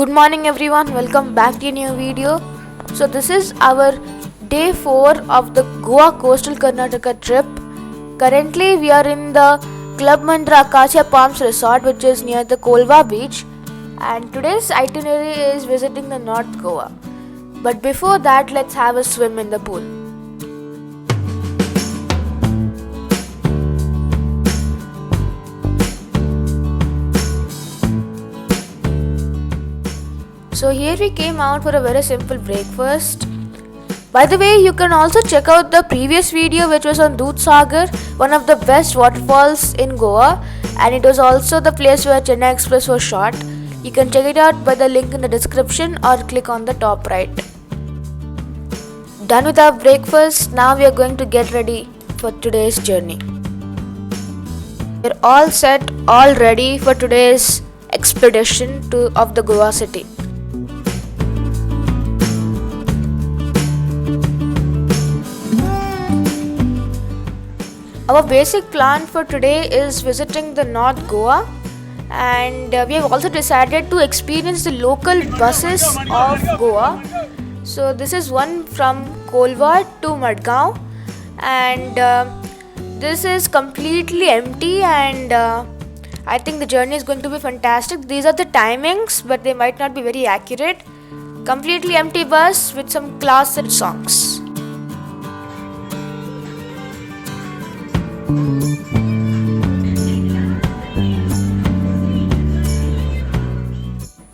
Good morning everyone, welcome back to a new video. So this is our day 4 of the Goa Coastal Karnataka trip. Currently we are in the Club Mandra Acacia Palms Resort, which is near the Colva beach, and today's itinerary is visiting the North Goa. But before that, let's have a swim in the pool. So here we came out for a very simple breakfast. By the way, you can also check out the previous video which was on Dudh Sagar, one of the best waterfalls in Goa, and it was also the place where Chennai Express was shot. You can check it out by the link in the description or click on the top right. Done with our breakfast, now we are going to get ready for today's journey. We're all set, all ready for today's expedition of the Goa city. Our basic plan for today is visiting the North Goa, and we have also decided to experience the local buses of Goa. So this is one from Colva to Madgaon, and this is completely empty, and I think the journey is going to be fantastic. These are the timings, but they might not be very accurate. Completely empty bus with some classic songs.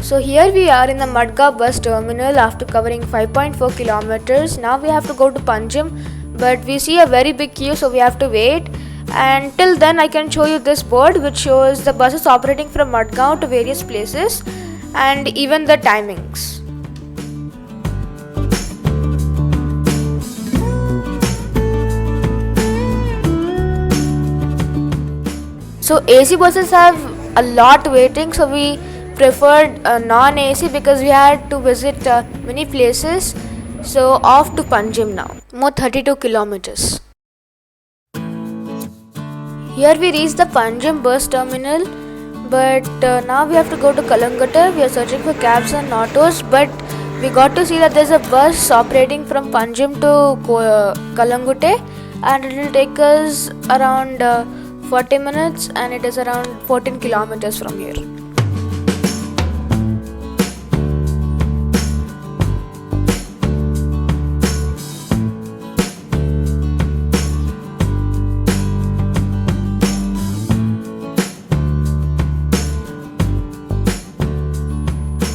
So here we are in the Madgaon bus terminal after covering 5.4 kilometers. Now we have to go to Panjim, but we see a very big queue, so we have to wait. And till then I can show you this board which shows the buses operating from Madgaon to various places and even the timings. So AC buses have a lot waiting, so we preferred non-AC because we had to visit many places. So off to Panjim now, more 32 kilometers. Here we reached the Panjim bus terminal, but now we have to go to Calangute. We are searching for cabs and autos, but we got to see that there's a bus operating from Panjim to Calangute, and it will take us around 40 minutes, and it is around 14 kilometers from here.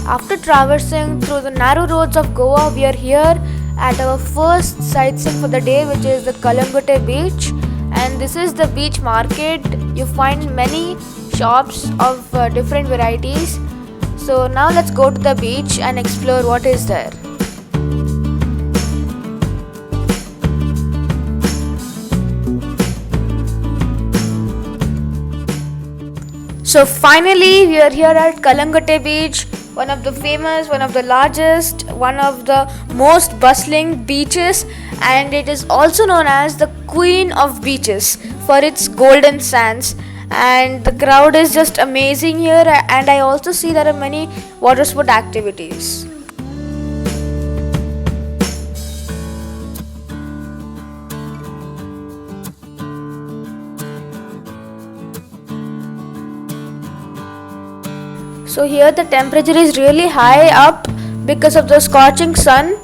After traversing through the narrow roads of Goa, we are here at our first sightseeing for the day, which is the Calangute beach. And this is the beach market. You find many shops of different varieties. So now let's go to the beach and explore what is there. So finally we are here at Calangute beach, one of the famous, one of the largest, one of the most bustling beaches, and it is also known as the Queen of Beaches for its golden sands. And the crowd is just amazing here, and I also see there are many water sport activities. So here the temperature is really high up because of the scorching sun.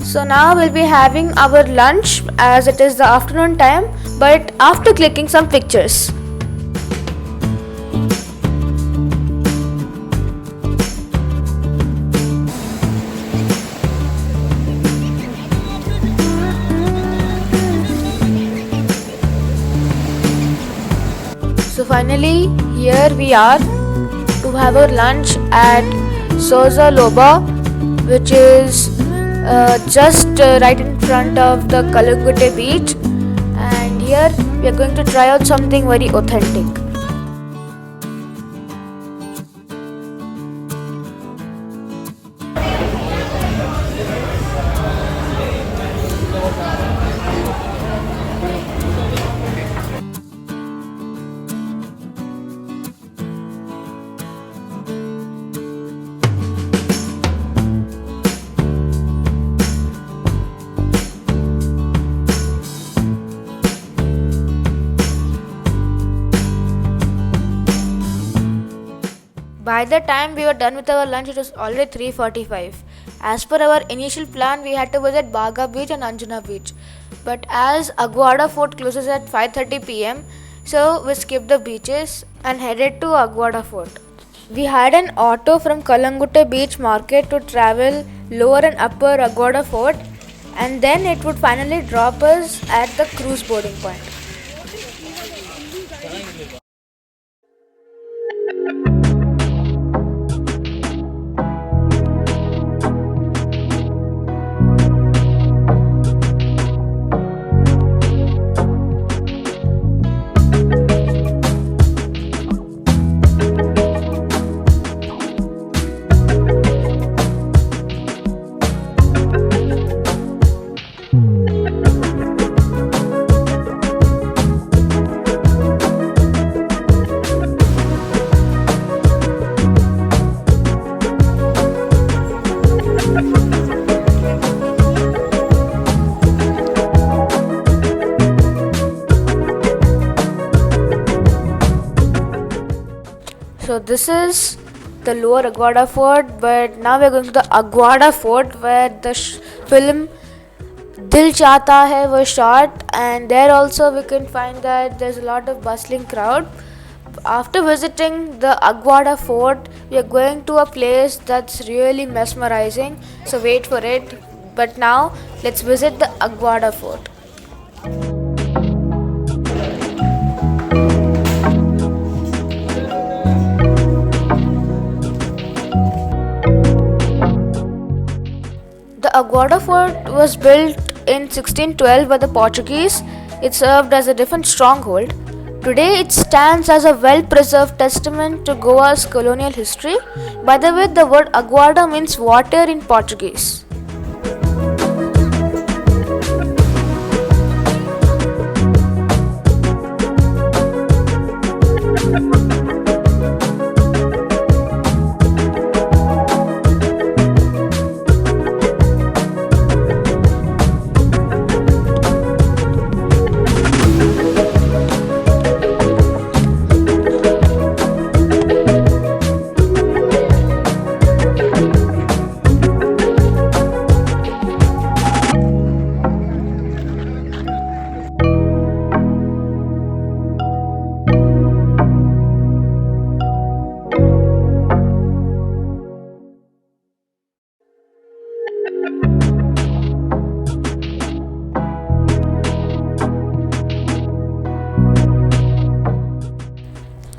So now we'll be having our lunch as it is the afternoon time, but after clicking some pictures. So finally here we are to have our lunch at Soza Loba, which is just right in front of the Calangute beach, and here we are going to try out something very authentic. By the time we were done with our lunch, it was already 3:45. As per our initial plan, we had to visit Baga Beach and Anjuna Beach. But as Aguada Fort closes at 5:30 p.m., so we skipped the beaches and headed to Aguada Fort. We had an auto from Calangute Beach Market to travel lower and upper Aguada Fort, and then it would finally drop us at the cruise boarding point. So this is the lower Aguada Fort, but now we are going to the Aguada Fort where the film Dil Chahta Hai was shot, and there also we can find that there's a lot of bustling crowd. After visiting the Aguada Fort, we are going to a place that's really mesmerizing, so wait for it. But now let's visit the Aguada Fort. The Aguada Fort was built in 1612 by the Portuguese. It served as a defense stronghold. Today it stands as a well-preserved testament to Goa's colonial history. By the way, the word Aguada means water in Portuguese.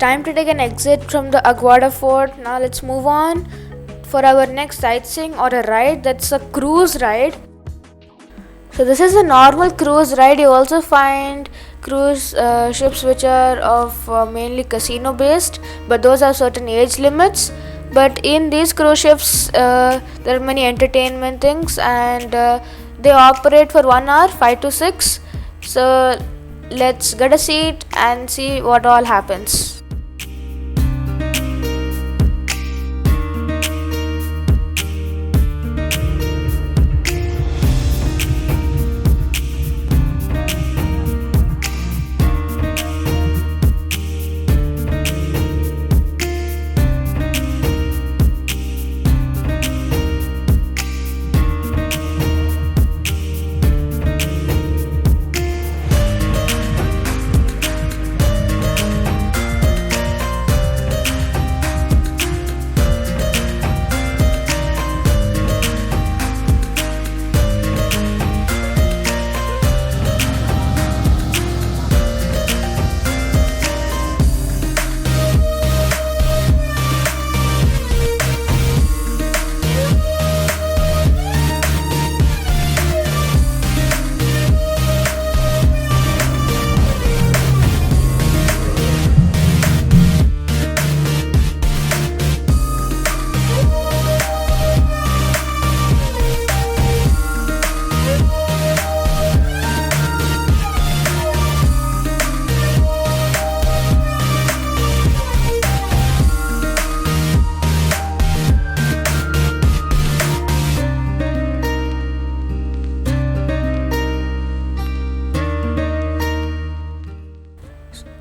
Time to take an exit from the Aguada Fort. Now let's move on for our next sightseeing or a ride. That's a cruise ride. So this is a normal cruise ride. You also find cruise ships which are of mainly casino based, but those have certain age limits. But in these cruise ships, there are many entertainment things, and they operate for 1 hour, 5 to 6. So let's get a seat and see what all happens.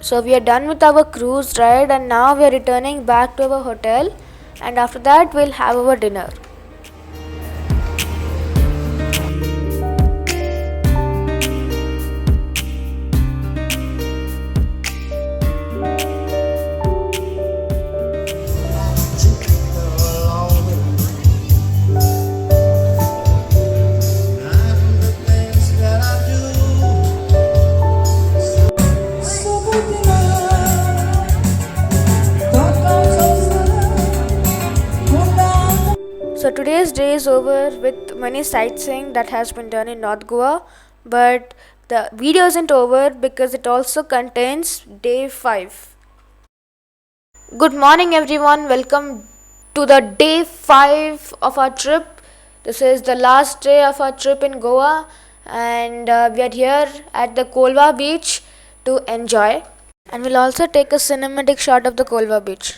So we are done with our cruise ride and now we are returning back to our hotel, and after that we'll have our dinner. So today's day is over with many sightseeing that has been done in North Goa, but the video isn't over because it also contains day 5. Good morning everyone, welcome to the day 5 of our trip. This is the last day of our trip in Goa, and we are here at the Colva beach to enjoy, and we'll also take a cinematic shot of the Colva beach.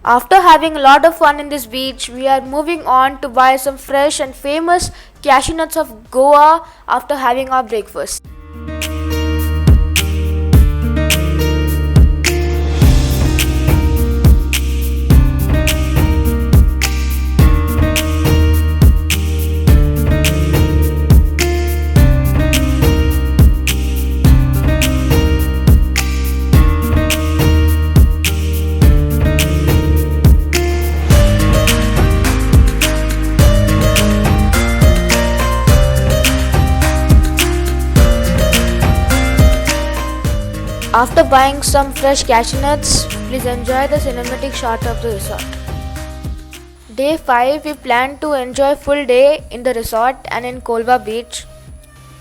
After having a lot of fun in this beach, we are moving on to buy some fresh and famous cashew nuts of Goa after having our breakfast. After buying some fresh cashew nuts, please enjoy the cinematic shot of the resort. Day 5, we plan to enjoy full day in the resort and in Colva beach.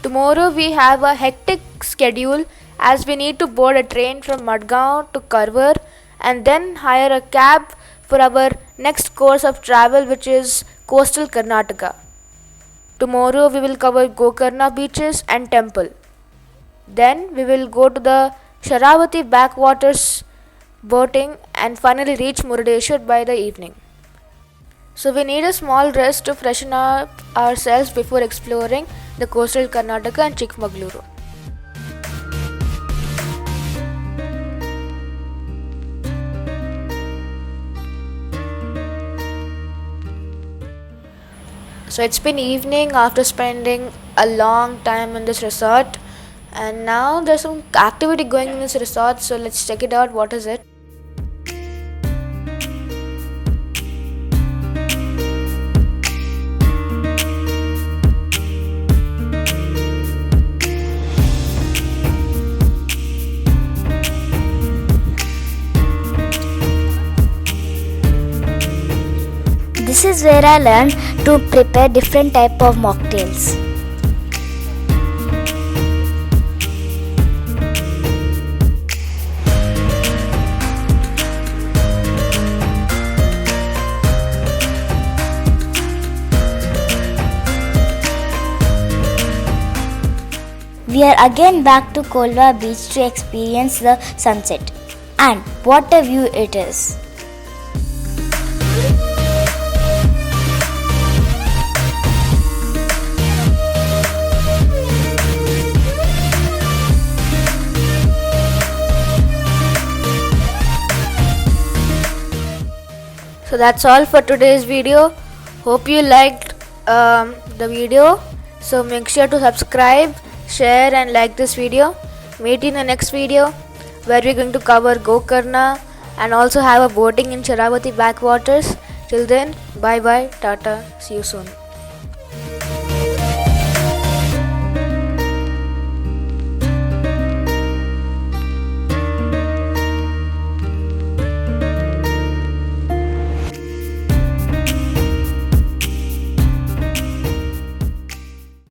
Tomorrow we have a hectic schedule as we need to board a train from Madgaon to Colva and then hire a cab for our next course of travel, which is Coastal Karnataka. Tomorrow we will cover Gokarna beaches and temple. Then we will go to the Sharavati backwaters boating and finally reach Murdeshwar by the evening. So we need a small rest to freshen up ourselves before exploring the coastal Karnataka and Chikmagaluru. So it's been evening after spending a long time in this resort. And now there's some activity going in this resort, so let's check it out. What is it? This is where I learned to prepare different type of mocktails. We are again back to Colva beach to experience the sunset. And what a view it is! So that's all for today's video. Hope you liked the video. So make sure to subscribe, share and like this video. Meet in the next video where we're going to cover Gokarna and also have a boating in Sharavati backwaters. Till then, bye bye, tata, see you soon.